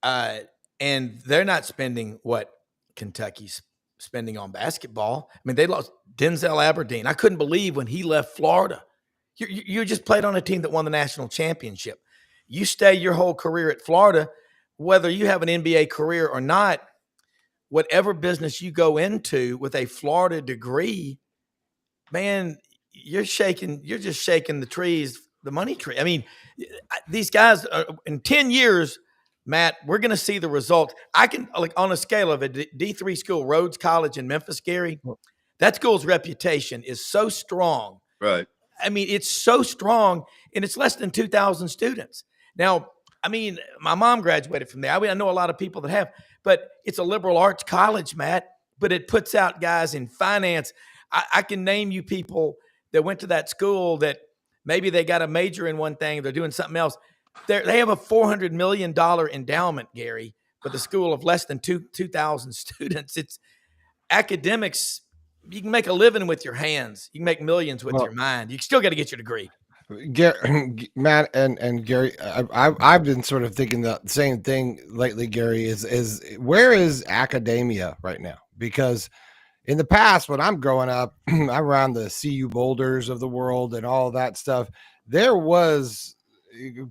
And they're not spending what Kentucky's spending on basketball. I mean, they lost Denzel Aberdeen. I couldn't believe when he left Florida. You just played on a team that won the national championship. You stay your whole career at Florida, whether you have an NBA career or not, whatever business you go into with a Florida degree, man, you're just shaking the trees, the money tree. I mean, these guys in 10 years, Matt, we're going to see the result. I can, like, on a scale of a D3 school, Rhodes College in Memphis, Gary, that school's reputation is so strong. Right. I mean, it's so strong, and it's less than 2,000 students. Now, I mean, my mom graduated from there. I know a lot of people that have, but it's a liberal arts college, Matt, but it puts out guys in finance. I can name you people that went to that school that maybe they got a major in one thing, they're doing something else. They have a $400 million endowment, Gary, for the school of less than 2,000 students. It's academics. You can make a living with your hands. You can make millions with your mind. You still got to get your degree. Matt and Gary, I've been sort of thinking the same thing lately, Gary, is where is academia right now? Because in the past, when I'm growing up, I'm around the CU Boulders of the world and all that stuff, there was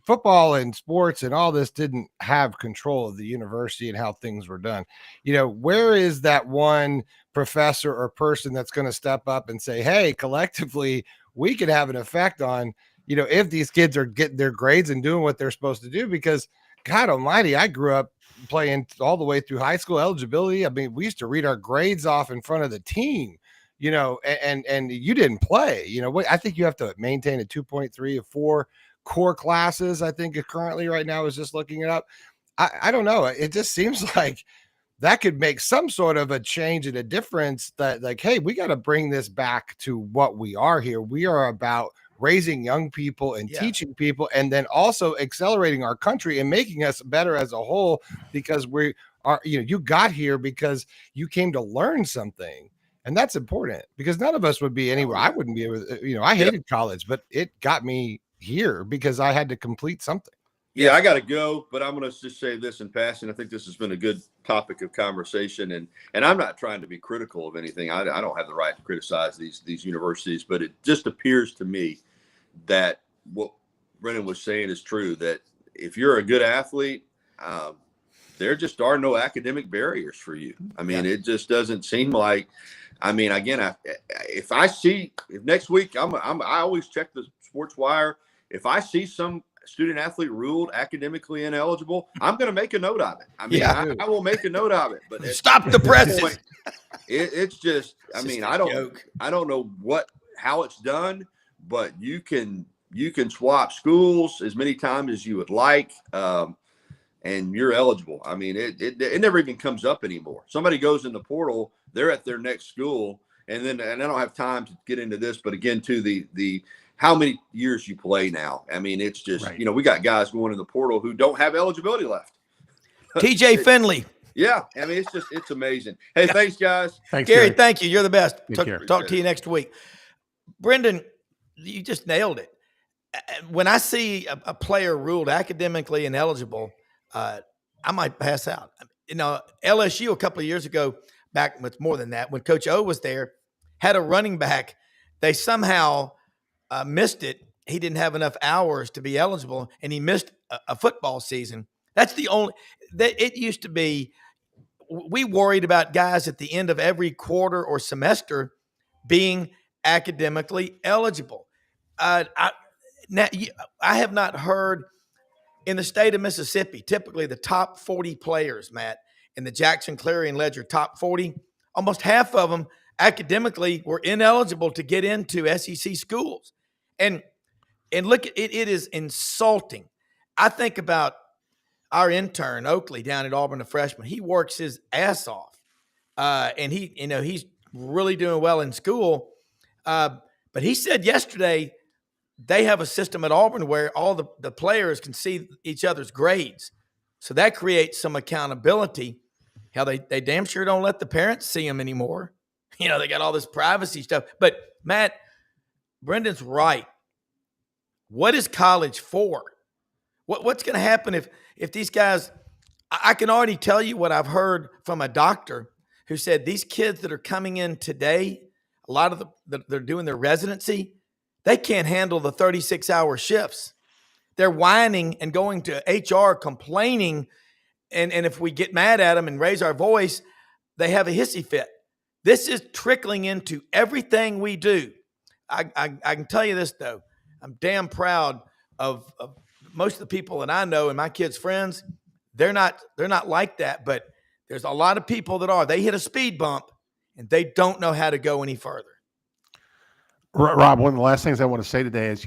football and sports and all this didn't have control of the university and how things were done. You know, where is that one professor or person that's going to step up and say, hey, collectively, we could have an effect on, you know, if these kids are getting their grades and doing what they're supposed to do? Because God almighty, I grew up playing all the way through high school eligibility. I mean, we used to read our grades off in front of the team, you know, and you didn't play, you know. I think you have to maintain a 2.3 or 4 core classes. I think currently right now is just looking it up. I don't know. It just seems like that could make some sort of a change and a difference, that like, hey, we got to bring this back to what we are here. We are about raising young people and teaching people, and then also accelerating our country and making us better as a whole, because we are, you know, you got here because you came to learn something. And that's important, because none of us would be anywhere. I wouldn't be able to, you know, I hated college, but it got me here because I had to complete something. Yeah, I got to go, but I'm going to just say this in passing. I think this has been a good topic of conversation, and I'm not trying to be critical of anything. I don't have the right to criticize these universities, but it just appears to me that what Brenden was saying is true, that if you're a good athlete, there just are no academic barriers for you. I mean, it just doesn't seem like, I mean, again, if next week, I always check the Sports Wire. If I see some student athlete ruled academically ineligible, I'm going to make a note of it. I mean, I will make a note of it. But stop the presses. It's just, I mean, I don't know how it's done, but you can swap schools as many times as you would like, and you're eligible. I mean, it never even comes up anymore. Somebody goes in the portal, they're at their next school, and I don't have time to get into this, but again, to the how many years you play now. I mean, it's just, you know, we got guys going in the portal who don't have eligibility left. TJ Finley. Yeah. I mean, it's amazing. Hey, thanks, guys. Thanks, Gary. Thank you. You're the best. Talk to you it. next week. Brenden, you just nailed it. When I see a player ruled academically ineligible, I might pass out. You know, LSU a couple of years ago, back with more than that, when Coach O was there, had a running back. They somehow missed it. He didn't have enough hours to be eligible, and he missed a football season. That's the only that it used to be. We worried about guys at the end of every quarter or semester being academically eligible. I have not heard in the state of Mississippi, typically the top 40 players, Matt, in the Jackson Clarion Ledger top 40, almost half of them academically were ineligible to get into SEC schools. And look, it is insulting. I think about our intern, Oakley, down at Auburn, a freshman. He works his ass off. And he's really doing well in school. But he said yesterday they have a system at Auburn where all the players can see each other's grades. So that creates some accountability. Hell, they damn sure don't let the parents see them anymore. They got all this privacy stuff. But, Matt, Brendan's right. What is college for? What's going to happen if these guys – I can already tell you what I've heard from a doctor who said these kids that are coming in today, a lot of they're doing their residency, they can't handle the 36-hour shifts. They're whining and going to HR complaining, and if we get mad at them and raise our voice, they have a hissy fit. This is trickling into everything we do. I can tell you this, though. I'm damn proud of most of the people that I know and my kids' friends. They're not like that, but there's a lot of people that are. They hit a speed bump, and they don't know how to go any further. Rob, one of the last things I want to say today is,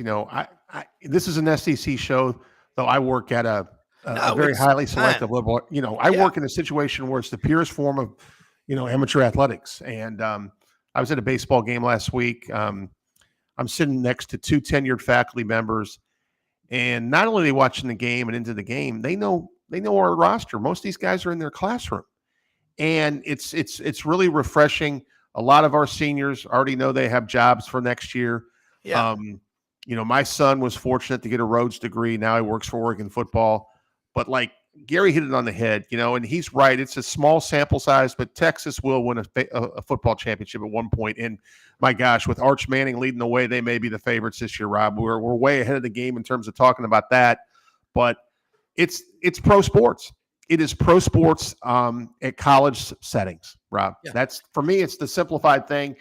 this is an SEC show, though I work at a very highly selective level. I work in a situation where it's the purest form of, amateur athletics. And I was at a baseball game last week. I'm sitting next to two tenured faculty members, and not only are they watching the game and into the game, they know our roster. Most of these guys are in their classroom, and it's really refreshing. A lot of our seniors already know they have jobs for next year. Yeah. My son was fortunate to get a Rhodes degree. Now he works for Oregon football. But like Gary hit it on the head, and he's right. It's a small sample size, but Texas will win a football championship at one point. And my gosh, with Arch Manning leading the way, they may be the favorites this year, Rob. We're way ahead of the game in terms of talking about that. But it's pro sports. It is pro sports at college settings, Rob. Yeah. That's, for me, it's the simplified thing.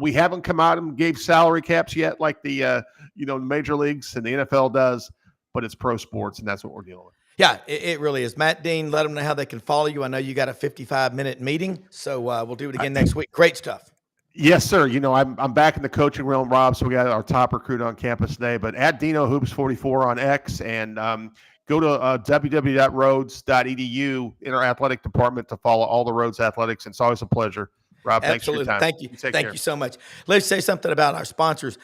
We haven't come out and gave salary caps yet like the major leagues and the NFL does, but it's pro sports, and that's what we're dealing with. Yeah, it really is. Matt Dean, let them know how they can follow you. I know you got a 55-minute meeting, so we'll do it again next week. Great stuff. Yes, sir. I'm back in the coaching realm, Rob, so we got our top recruit on campus today. But at Dino Hoops44 on X, and go to www.rhodes.edu in our athletic department to follow all the Rhodes athletics. It's always a pleasure. Rob, thanks for your time. Thank you. Thank you so much. Let's say something about our sponsors.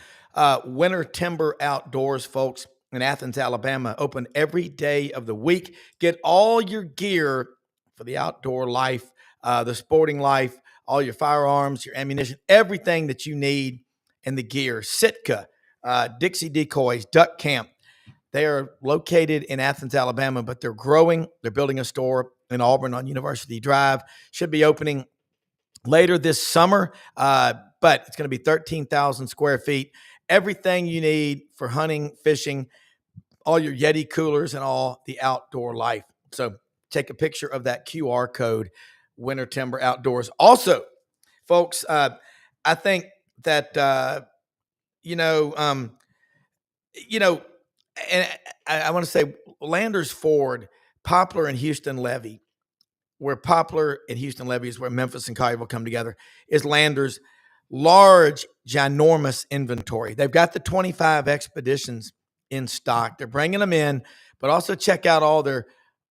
Winter Timber Outdoors, folks, in Athens, Alabama, open every day of the week. Get all your gear for the outdoor life, the sporting life, all your firearms, your ammunition, everything that you need in the gear. Sitka, Dixie Decoys, Duck Camp. They are located in Athens, Alabama, but they're growing. They're building a store in Auburn on University Drive. Should be opening later this summer, but it's going to be 13,000 square feet. Everything you need for hunting, fishing, all your Yeti coolers, and all the outdoor life. So take a picture of that QR code, Winter Timber Outdoors. Also, folks, I think that, and I want to say Landers Ford, Poplar and Houston Levy, where Poplar and Houston Levy is where Memphis and Collierville come together, is Landers' large, ginormous inventory. They've got the 25 Expeditions in stock. They're bringing them in, but also check out all their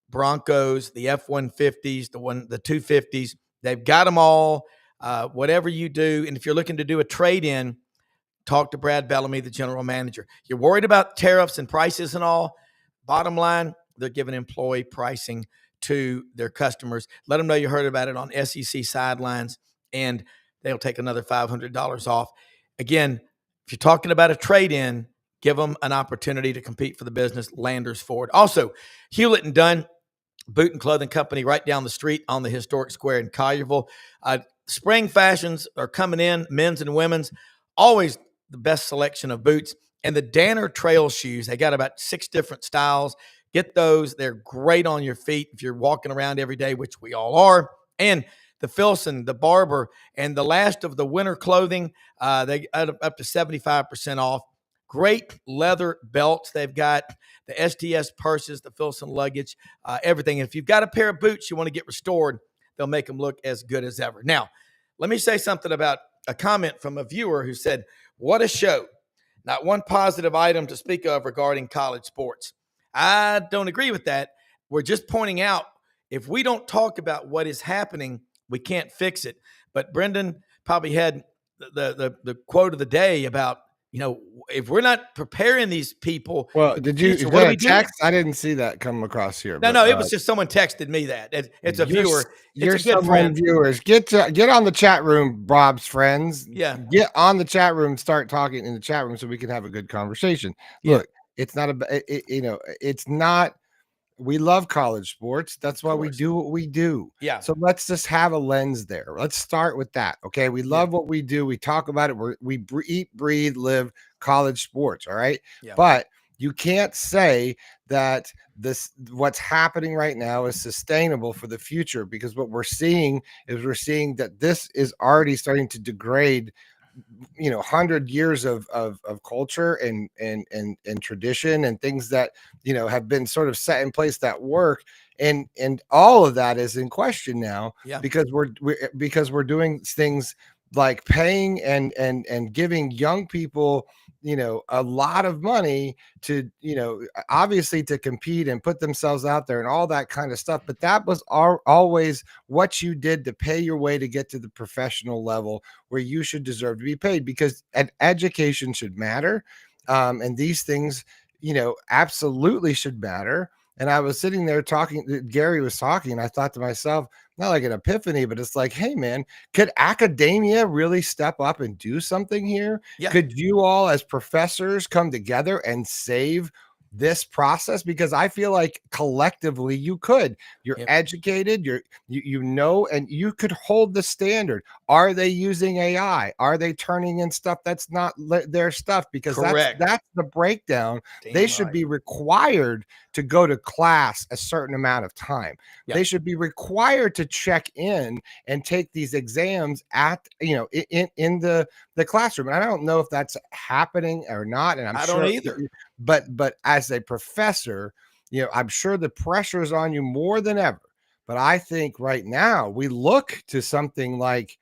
Broncos, the F-150s, the 250s. They've got them all, whatever you do. And if you're looking to do a trade-in, talk to Brad Bellamy, the general manager. You're worried about tariffs and prices and all. Bottom line, they're giving employee pricing to their customers. Let them know you heard about it on SEC Sidelines, and they'll take another $500 off. Again, if you're talking about a trade-in, give them an opportunity to compete for the business. Landers Ford. Also, Hewlett and Dunn, boot and clothing company right down the street on the historic square in Collierville. spring fashions are coming in, men's and women's. Always the best selection of boots. And the Danner trail shoes, they got about 6 different styles. Get those. They're great on your feet if you're walking around every day, which we all are. And the Filson, the Barber, and the last of the winter clothing, they up to 75% off. Great leather belts. They've got the STS purses, the Filson luggage, everything. And if you've got a pair of boots you want to get restored, they'll make them look as good as ever. Now, let me say something about a comment from a viewer who said, "What a show. Not one positive item to speak of regarding college sports." I don't agree with that. We're just pointing out if we don't talk about what is happening, we can't fix it. But Brenden probably had the quote of the day about, if we're not preparing these people. Well, did you text? I didn't see that come across here. No, it was just someone texted me that. It's a viewer. You're some viewers. Get on the chat room, Rob's friends. Yeah. Get on the chat room, start talking in the chat room so we can have a good conversation. Yeah. Look, it's not it's not. We love college sports. That's why we do what we do. Yeah. So let's just have a lens there. Let's start with that. Okay. We love what we do. We talk about it. We eat, breathe, live college sports. All right. Yeah. But you can't say that what's happening right now is sustainable for the future, because what we're seeing that this is already starting to degrade 100 years of culture and tradition and things that have been sort of set in place that work, and all of that is in question now. Yeah. Because we're doing things like paying and giving young people a lot of money to obviously to compete and put themselves out there and all that kind of stuff. But that was always what you did to pay your way to get to the professional level where you should deserve to be paid, because education should matter, and these things absolutely should matter. And I was sitting there talking, Gary was talking, and I thought to myself, not like an epiphany, but it's like, hey man, could academia really step up and do something here? Yeah. Could you all as professors come together and save this process? Because I feel like collectively you could. You're educated, you know, and you could hold the standard. Are they using AI? Are they turning in stuff that's not their stuff? Because that's the breakdown. They should be required to go to class a certain amount of time. They should be required to check in and take these exams at in the classroom. And I don't know if that's happening or not. And I don't either. But as a professor, I'm sure the pressure is on you more than ever. But I think right now we look to something like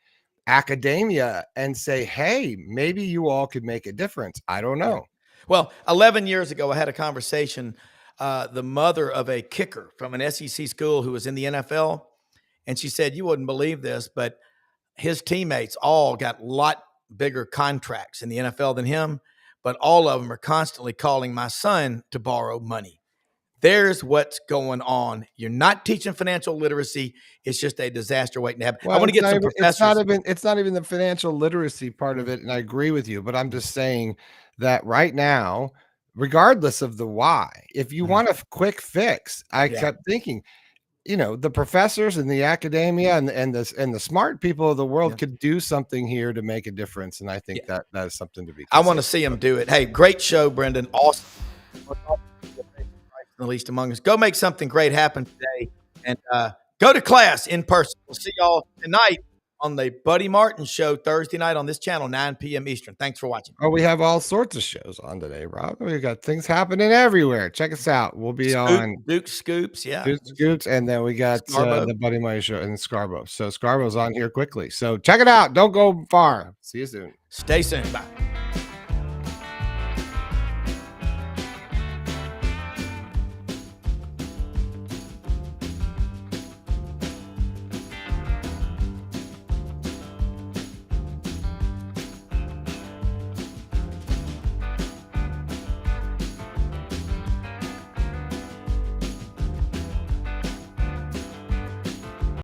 academia and say, hey, maybe you all could make a difference. I don't know. Well, 11 years ago, I had a conversation, the mother of a kicker from an SEC school who was in the NFL. And she said, you wouldn't believe this, but his teammates all got a lot bigger contracts in the NFL than him. But all of them are constantly calling my son to borrow money. There's what's going on. You're not teaching financial literacy. It's just a disaster waiting to happen. Well, I want to get some professors. It's not even the financial literacy part of it, and I agree with you. But I'm just saying that right now, regardless of the why, if you want a quick fix, I kept thinking, the professors and the academia and the smart people of the world could do something here to make a difference. And I think that is something to be considered. I want to see them do it. Hey, great show, Brenden. Awesome. The least among us. Go make something great happen today, and go to class in person. We'll see y'all tonight on the Buddy Martin Show, Thursday night on this channel, 9 p.m. Eastern. Thanks for watching. Oh, we have all sorts of shows on today, Rob. We got things happening everywhere. Check us out. We'll be on Duke Scoops, Duke Scoops, and then we got the Buddy Martin Show in Scarborough. So Scarborough's on here quickly. So check it out. Don't go far. See you soon. Stay soon. Bye.